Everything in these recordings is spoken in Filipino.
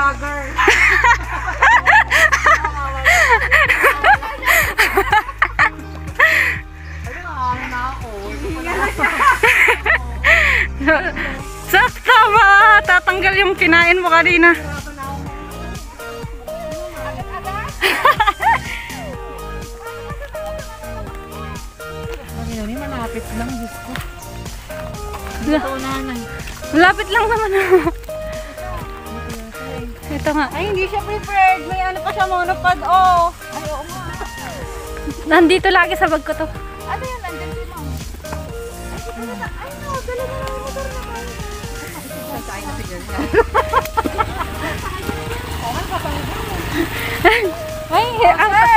vlogger. Sakto ba? Tatanggal yung kinain mo kanina. Malapit lang, Diyos ko. Malapit lang naman. Ito nga. Ay, hindi siya prepared. May ano pa siya, monopod. Oh. Ay, oo nga. Nandito lagi sa bag ko to. Ano yan? Nandun din mo. Ay, no. Dala na lang. Motor naman. Ay, saan na sigil niya. Okay, papalaban mo. Ay,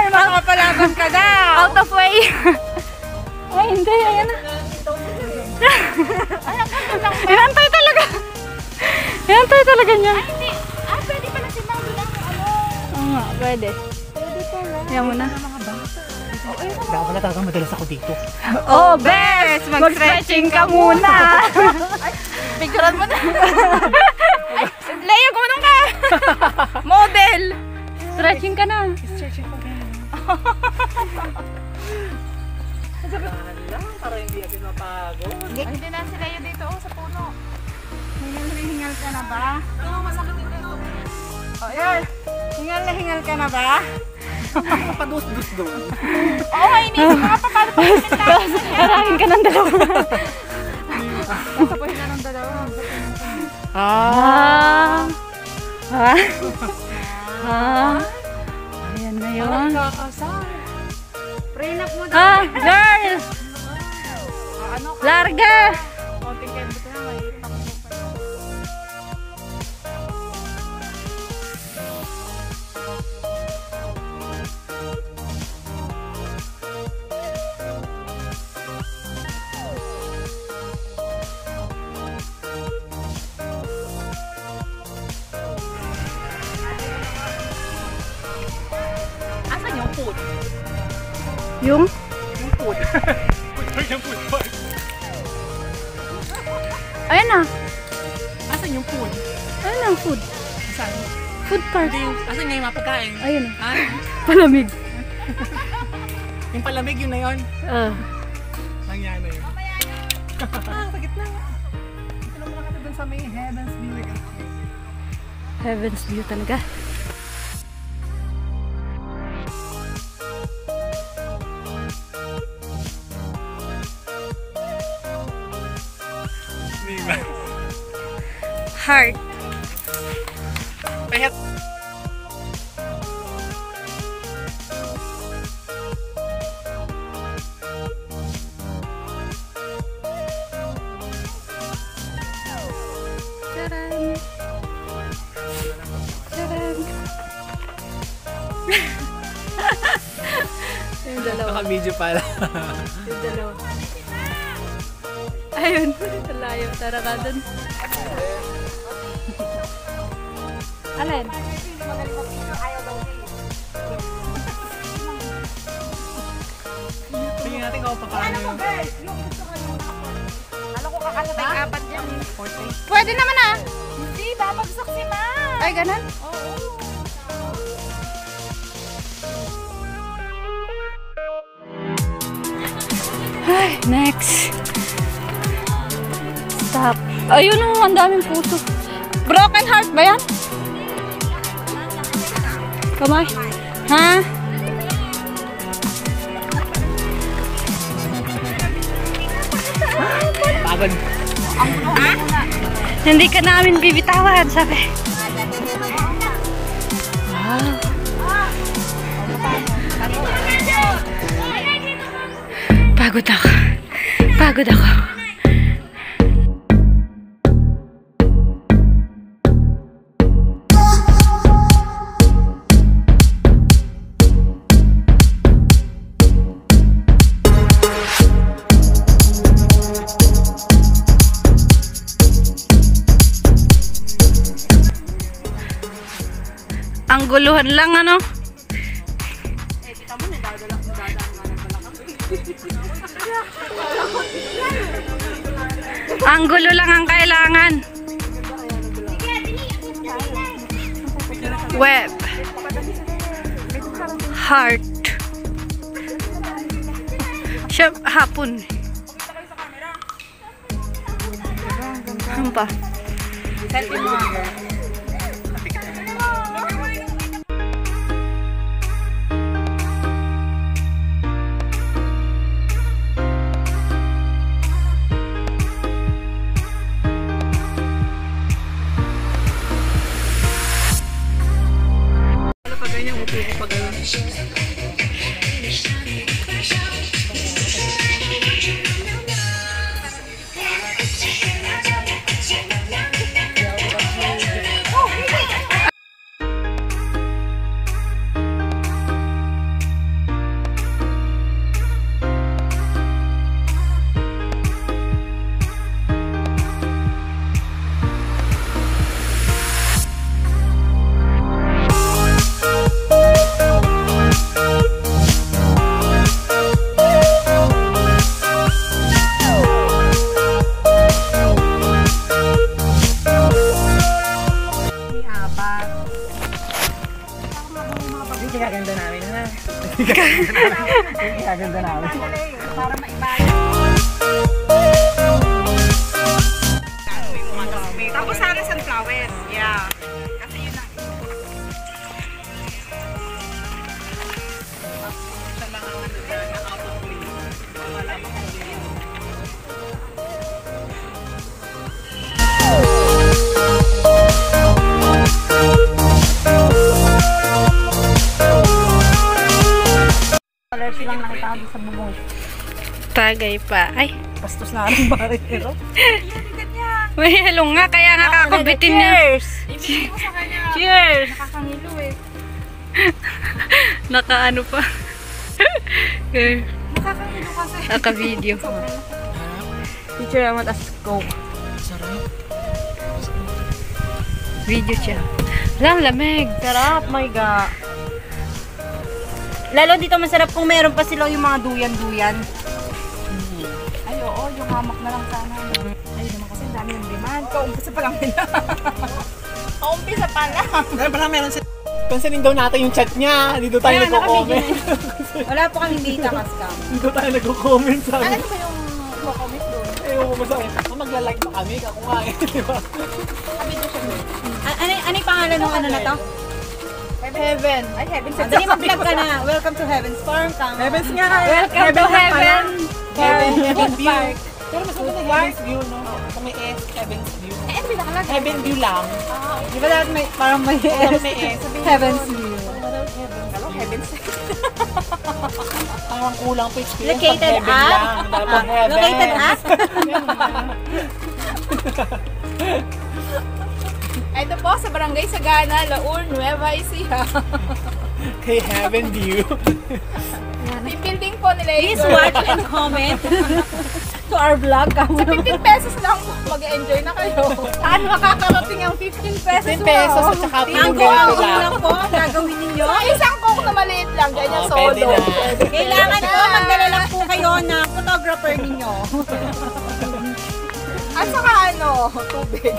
makapalaban ka daw. out of way. Ay, hindi. Ayan na. Ay, ang ganda lang. Inantay talaga. Inantay talaga niya. Ay, hindi. Ah, pwede pala si Mami lang. Ano? Oo nga, pwede. Pwede pala. Ayan mo na. Dapat pala talaga madalas ako dito. Oh, best! Mag-stretching ka muna. Ay, picturean mo na. Ay, Leo, gumanong ka. Model. Stretching ka na. Stretching ko ganun. Para hindi agad mapagod. Hindi na si Leo dito sa puno. Hingal ka na ba? Oo, masakit din ito. O, yan. Hingal ka na ba? Papadus-dus doon. Oo, inisip ko nga pa paano pagkakitaan. Parahin ka ng dalawa. Kasapuhin na ng dalawa. Ayan na yun. Kakasal. Prenup mo na. Girl! Ano ka? Larga! Konting kendo na, may takbo pa. Asan yung food? Yung? Yung food. Yung food pa. Ayun na. Asan yung food? Ayun ang food. Asan? Food cart. Asan nga yung mapagkain? Ayun. Ha? Palamig. Yung palamig yun na yun? Nangyari yun. Sa gitna. Ito lang muna ka dun sa may Heaven's View. Heaven's View talaga. Heart. Pahit. Charan. Charan. Yung dalawa. Naka-video pala. Yung dalawa. Ayun. Layo. Tara ka dun. Alin? Tingnan natin kung paano yun. Alam ko kakasatay apat yan. Pwede naman ah. Hindi, babagsak si Ma. Ay, ganun? Oo. Ay, next. Stop. Ayun ang daming puso. Broken heart ba yan? Kamay? Ha? Pagod. Hindi ka namin bibitawan, sabi. Wow. Pagod ako. Pagod ako. Ang guluhan lang, ano? Ang gulo lang ang kailangan. Web. Heart. Siya, hapon. Ano pa? Gaganda namin na. Gaganda namin. Para maibalik. Tapos sana sunflowers. Yeah. Kasi yun lang. Sa mga nakapagpili. Wala pa kong bili. Silang nakita sa bubong. Tagay pa. Ay. Bastos na rin barero. May halong nga. Kaya nga kakubitin niya. Cheers! Ibigay mo sa kanya. Cheers! Nakakangilo eh. Nakaano pa. Nakakangilo kasi. Naka-video. Teacher, amat as coke. Video siya. Lang lamig. Sarap, my God. Lalo dito masarap kung meron pa sila yung mga duyan-duyan. Ay, oo. Yung hamak na lang sana. Ay, naman kasi ang dami yung demand. Kaumpisa pa lang nila. Kaumpisa pa lang. Pero parang meron siya. Pansinin daw natin yung chat niya. Dito tayo nagko-comment. Wala po kami data, Kaskam. Dito tayo nagko-comment sa amin. Ano ba yung comment doon? Ayaw mo sa akin. Magla-like pa kami. Ako nga eh. Di ba? Kabito siya doon. Ano yung pangalan ng ano na to? Heaven. Ay, Heaven. Dali mag-vlog ka na. Welcome to Heaven's Farm. Heavens nga. Welcome to heaven. Heaven view. Pero mas maganda Heaven's view, no? Kung may S, Heaven's view. Eh, ano nakalagay? Heaven view lang. Di ba dapat may, parang may Parang may S. Heaven's View. Ano, Heaven's Parang kulang pa experience. Located pag heaven at? lang. Dapat heaven. Located at? Ito po sa Barangay Sagana, Laur, Nueva Ecija. Kay Heaven view. Yung building po nila Please watch and comment to our vlog. Sa 15 pesos lang mag-enjoy na kayo. Saan makakarating ang 15 pesos 10 pesos at saka Ang pinong go lang. lang po, gagawin ninyo. So, isang coke na maliit lang, ganyan Oo, pwede solo. na. Kailangan po magdala lang po kayo ng photographer ninyo. At saka ano, tubig.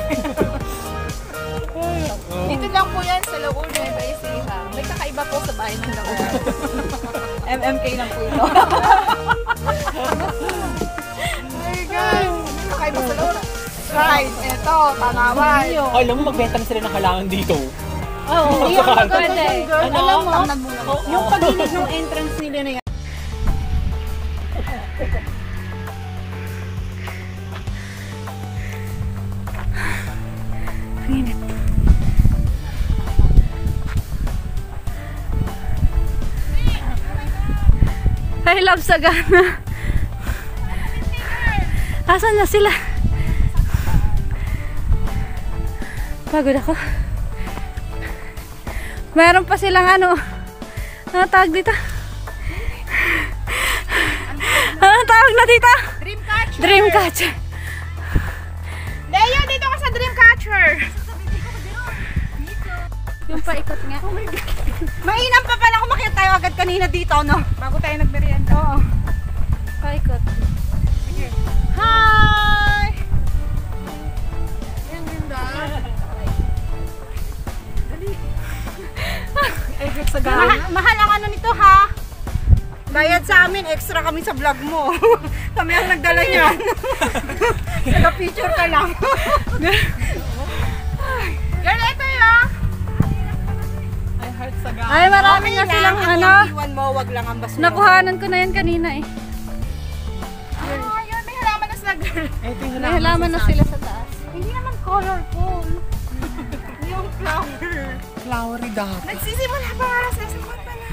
Dito lang po yan sa Laur, Nueva Ecija. May kakaiba po sa bahay ng Laur. MMK lang po ito. My God! May kakaiba sa Laur. Right, eto, tanawan. Oh, alam mo, magbenta na sila ng halangan dito. Oo, Sa yung kanto. maganda girl. Ano? Alam mo, Tamnan mo lang. yung pagilid ng entrance nila na yan. Ang init. I love Sagana. Asan na sila? Pagod ako. Meron pa silang ano tawag dito? Anong tawag na dito? Dreamcatcher! Dreamcatcher. Leo, dito ka sa Dreamcatcher! Yung paikot nga. Mainam pa pala kung makita tayo agad kanina dito, no? Bago tayo nagmerienda. Oo. Paikot. Hi! Ang ganda. Bayad sa amin, extra kami sa vlog mo. Kami ang nagdala niyan. Naka-picture ka lang. Girl, ito yun. I heart sa ga. Ay, marami nga silang ano. Iwan mo, wag lang ang basura. Nakuhanan ko na yan kanina eh. Ah, yun, may halaman na sila, girl. Ito yung May halaman na sila sa taas. Hindi naman colorful. Yung flower. flowery dahil. Nagsisimula pa nga sa sagot pa na.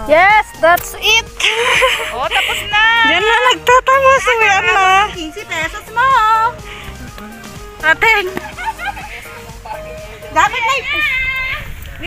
Yes, that's it! Oh, tapos na. Yan na nagtatapos. Uwian na. 15 pesos mo. Atin. Dapat na